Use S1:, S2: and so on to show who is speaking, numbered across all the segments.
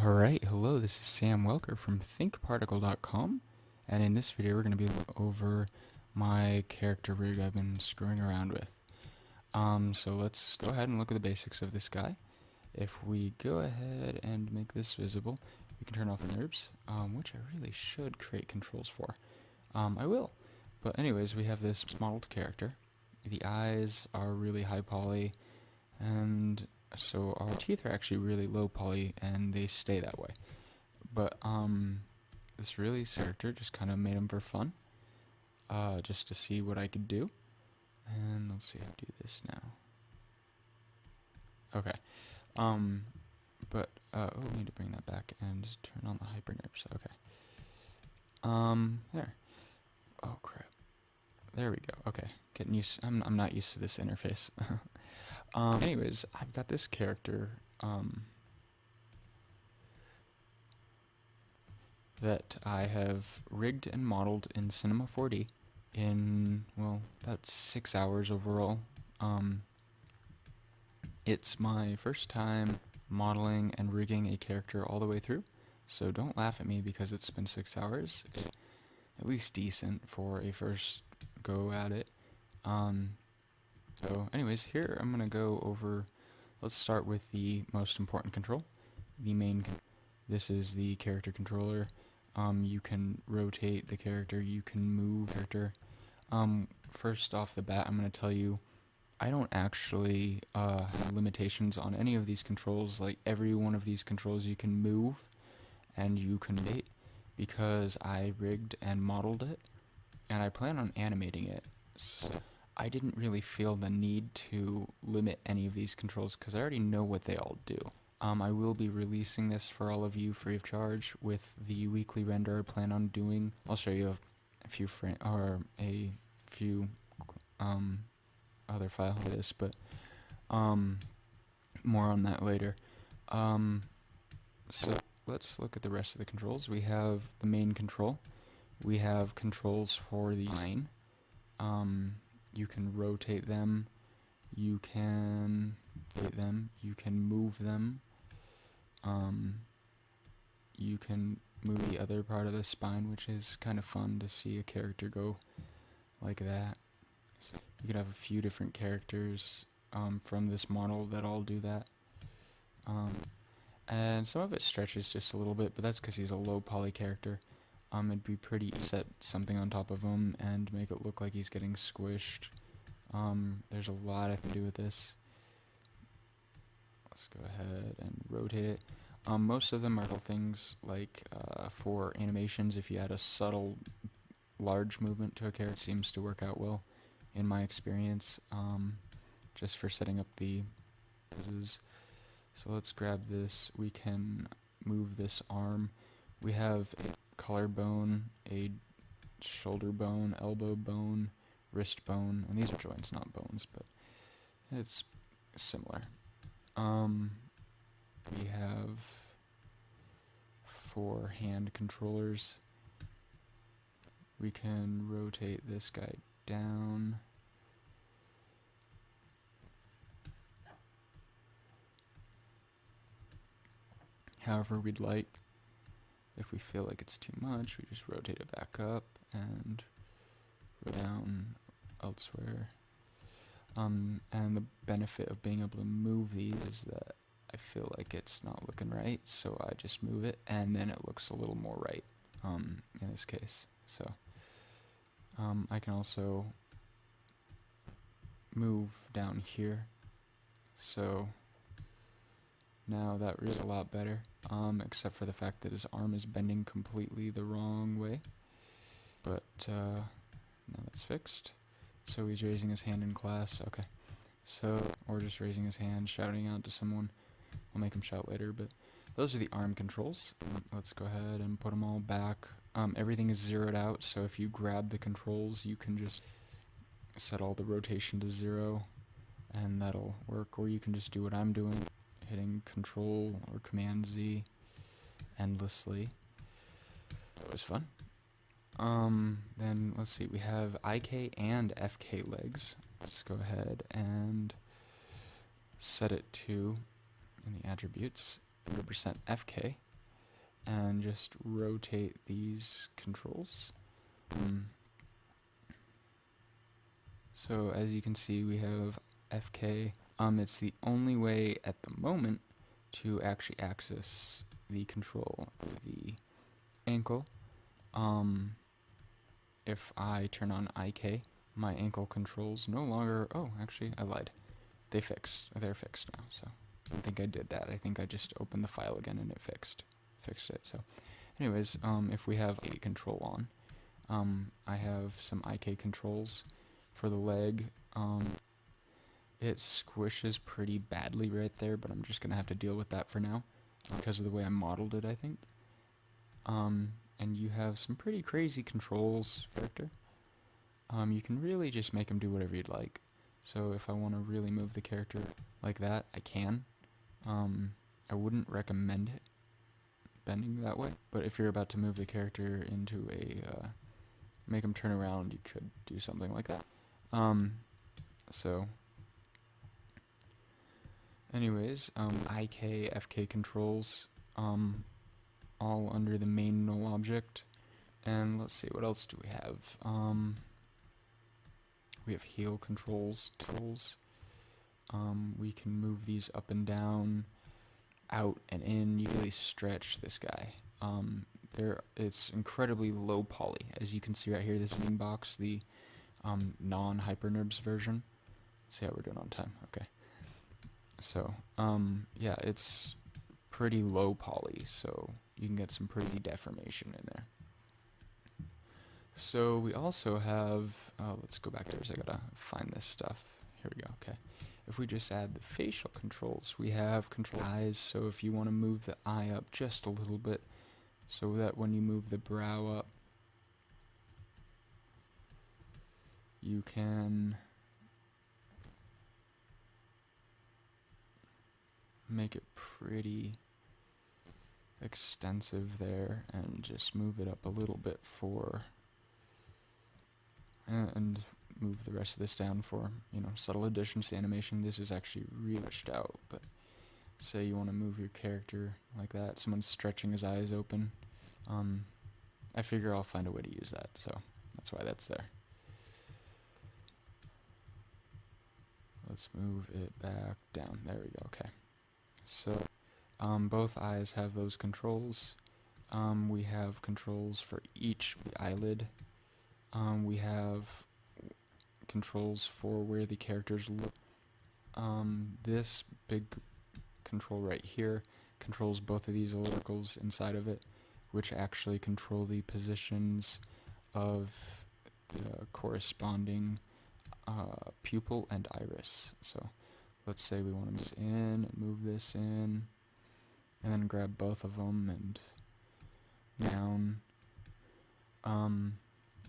S1: Alright, hello, this is Sam Welker from thinkparticle.com, and in this video we're going to be looking over my character rig I've been screwing around with. So let's go ahead and look at the basics of this guy. If we go ahead and make this visible, we can turn off the NURBS, which I really should create controls for. I will. But anyways, we have this modeled character. The eyes are really high poly, and so our teeth are actually really low poly, and they stay that way. But this really character just kind of made him for fun, just to see what I could do. And let's see how to do this now. Okay. We need to bring that back and turn on the hyper NURBS. Okay. There. Oh crap. There we go. Okay. Getting used. I'm not used to this interface. Anyways, I've got this character that I have rigged and modeled in Cinema 4D in, well, about 6 hours overall. It's my first time modeling and rigging a character all the way through, so don't laugh at me because it's been 6 hours. It's at least decent for a first go at it. So anyways, here I'm going to go over, let's start with the most important control, the main. This is the character controller. You can rotate the character, you can move the character. First off the bat, I'm going to tell you, I don't actually have limitations on any of these controls. Like every one of these controls you can move and you can date, because I rigged and modeled it, and I plan on animating it. So I didn't really feel the need to limit any of these controls because I already know what they all do. I will be releasing this for all of you free of charge with the weekly render I plan on doing. I'll show you a few other files of this, but more on that later. So let's look at the rest of the controls. We have the main control. We have controls for the line. You can rotate them, you can hit them, you can move them, you can move the other part of the spine, which is kind of fun to see a character go like that. So you could have a few different characters from this model that all do that. And some of it stretches just a little bit, but that's because he's a low poly character. It'd be pretty to set something on top of him and make it look like he's getting squished. There's a lot I can do with this. Let's go ahead and rotate it. Most of them are little things like for animations, if you add a subtle large movement to a character, it seems to work out well in my experience, just for setting up the poses. So let's grab this. We can move this arm. We have a collarbone, a shoulder bone, elbow bone, wrist bone, and these are joints, not bones, but it's similar. We have 4 hand controllers. We can rotate this guy down. However we'd like. If we feel like it's too much, we just rotate it back up and down elsewhere. And the benefit of being able to move these is that I feel like it's not looking right, so I just move it, and then it looks a little more right, in this case. So I can also move down here, so now that is a lot better, except for the fact that his arm is bending completely the wrong way. But now that's fixed. So he's raising his hand in class. Okay. So, or just raising his hand, shouting out to someone. I'll make him shout later, but those are the arm controls. Let's go ahead and put them all back. Everything is zeroed out, so if you grab the controls, you can just set all the rotation to 0, and that'll work. Or you can just do what I'm doing, hitting Control or Command Z endlessly. That was fun. Then let's see, we have IK and FK legs. Let's go ahead and set it to, in the attributes, 100% FK. and just rotate these controls. So as you can see, we have FK. It's the only way at the moment to actually access the control for the ankle. If I turn on IK, my ankle controls no longer, oh, actually, I lied. They're fixed now, so I don't think I did that. I think I just opened the file again and it fixed it. So anyways, if we have a control on, I have some IK controls for the leg. It squishes pretty badly right there, but I'm just gonna have to deal with that for now because of the way I modeled it, I think. And you have some pretty crazy controls, character. You can really just make them do whatever you'd like. So if I want to really move the character like that, I can. I wouldn't recommend it bending that way, but if you're about to move the character into a, make him turn around, you could do something like that. So anyways, IK, FK controls, all under the main null object. And let's see, what else do we have? We have heel controls, we can move these up and down, out and in. You can really stretch this guy. It's incredibly low poly, as you can see right here. This is the box, the non-hypernerbs version. Let's see how we're doing on time. Okay. So, yeah, it's pretty low poly, so you can get some pretty deformation in there. So we also have, let's go back there, I gotta find this stuff. Here we go, okay. If we just add the facial controls, we have control eyes, so if you want to move the eye up just a little bit, so that when you move the brow up, you can make it pretty extensive there, and just move it up a little bit for, and move the rest of this down for, you know, subtle additions to animation. This is actually really pushed out, but say you want to move your character like that, someone's stretching his eyes open, I figure I'll find a way to use that, so that's why that's there. Let's move it back down. There we go, okay. So both eyes have those controls. We have controls for each eyelid. We have controls for where the characters look. This big control right here controls both of these circles inside of it, which actually control the positions of the corresponding pupil and iris. So let's say we want to move this in and move this in, and then grab both of them and down.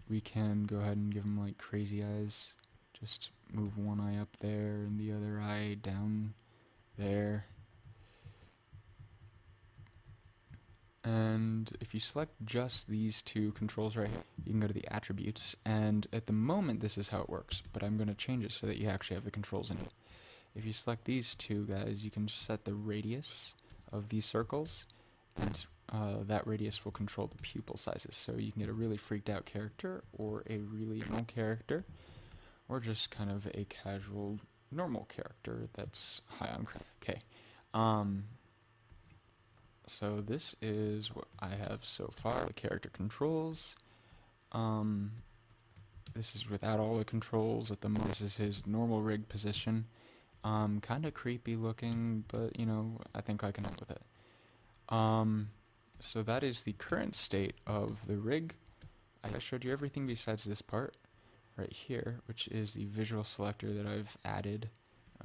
S1: We can go ahead and give them like crazy eyes. Just move one eye up there and the other eye down there. And if you select just these two controls right here, you can go to the attributes, and at the moment this is how it works, but I'm going to change it so that you actually have the controls in it. If you select these two guys, you can set the radius of these circles, and that radius will control the pupil sizes, so you can get a really freaked out character, or a really normal character, or just kind of a casual normal character that's high on credit. Okay, so this is what I have so far. The character controls. This is without all the controls at the moment. This is his normal rig position. Kind of creepy looking, but you know, I think I can help with it. So that is the current state of the rig. I showed you everything besides this part right here, which is the visual selector that I've added.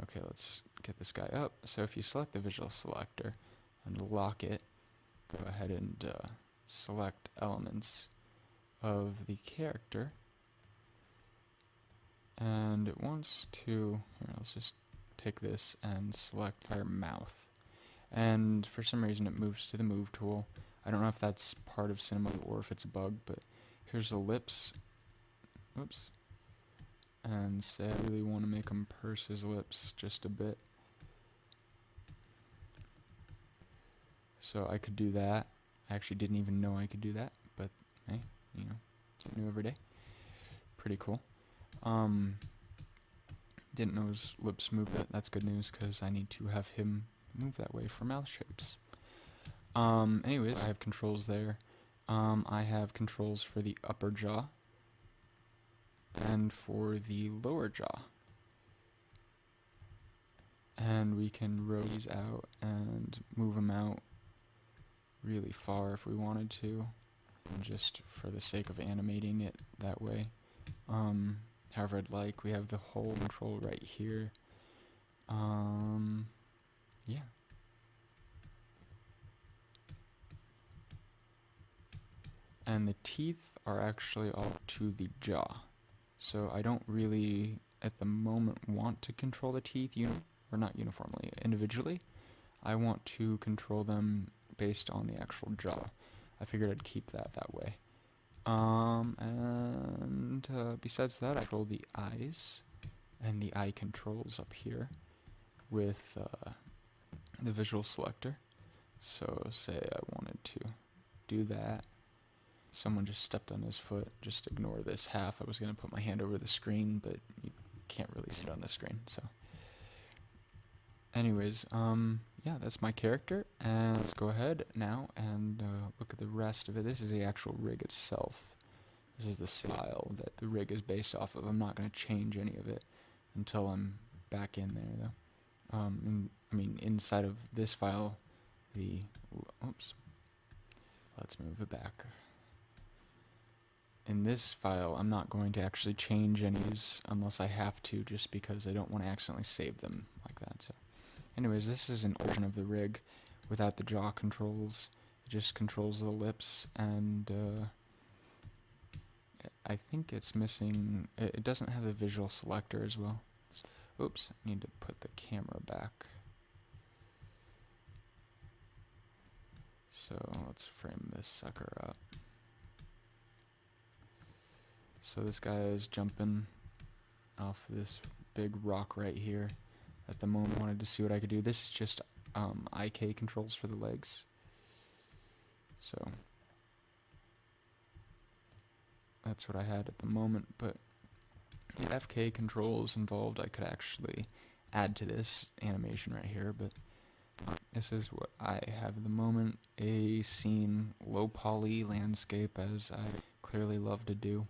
S1: Okay, let's get this guy up. So if you select the visual selector and lock it, go ahead and select elements of the character, and it wants to, here, let's just take this and select our mouth, and for some reason it moves to the move tool. I don't know if that's part of cinema or if it's a bug, but here's the lips. Oops. And say I really want to make him purse his lips just a bit. So I could do that. I actually didn't even know I could do that, but hey, you know, it's new every day. Pretty cool. Didn't know his lips moved. That's good news because I need to have him move that way for mouth shapes. Anyways, I have controls there. I have controls for the upper jaw and for the lower jaw. And we can roll these out and move them out really far if we wanted to, just for the sake of animating it that way. However I'd like. We have the whole control right here. Yeah. And the teeth are actually all to the jaw. So I don't really, at the moment, want to control the teeth, or not uniformly, individually. I want to control them based on the actual jaw. I figured I'd keep that way. Besides that, I control the eyes and the eye controls up here with the visual selector. So say I wanted to do that. Someone just stepped on his foot. Just ignore this half. I was going to put my hand over the screen, but you can't really see it on the screen. So anyways, yeah, that's my character. And let's go ahead now and look at the rest of it. This is the actual rig itself. This is the file that the rig is based off of. I'm not going to change any of it until I'm back in there, though. I mean, inside of this file, oops. Let's move it back. In this file, I'm not going to actually change any of these unless I have to, just because I don't want to accidentally save them like that. So, anyways, this is an version of the rig without the jaw controls. It just controls the lips, and I think it's missing. It doesn't have a visual selector as well. So, oops, I need to put the camera back. So let's frame this sucker up. So this guy is jumping off this big rock right here. At the moment, I wanted to see what I could do. This is just IK controls for the legs. So that's what I had at the moment, but the FK controls involved, I could actually add to this animation right here, but this is what I have at the moment. A scene, low poly landscape, as I clearly love to do.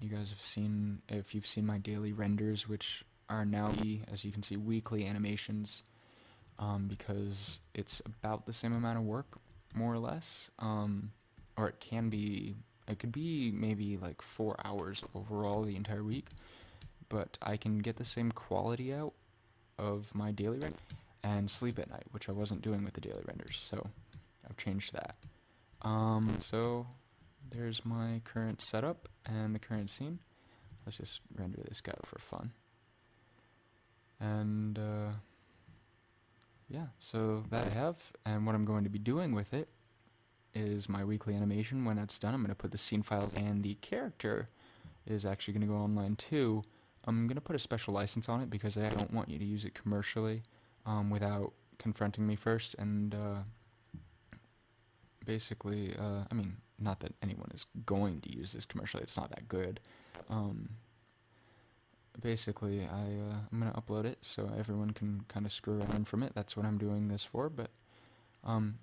S1: You guys have seen, if you've seen my daily renders, which are now, as you can see, weekly animations, because it's about the same amount of work, more or less, or it can be, it could be maybe like 4 hours overall the entire week, but I can get the same quality out of my daily render and sleep at night, which I wasn't doing with the daily renders, so I've changed that. So there's my current setup and the current scene. Let's just render this guy for fun. And yeah, so that I have, and what I'm going to be doing with it is my weekly animation. When that's done, I'm going to put the scene files, and the character is actually going to go online too. I'm going to put a special license on it because I don't want you to use it commercially without confronting me first, and basically, I mean, not that anyone is going to use this commercially, it's not that good. Basically, I'm going to upload it so everyone can kind of screw around from it. That's what I'm doing this for, but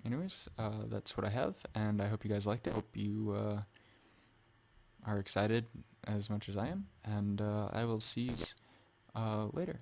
S1: anyways, that's what I have, and I hope you guys liked it. Hope you are excited as much as I am, and I will see you later.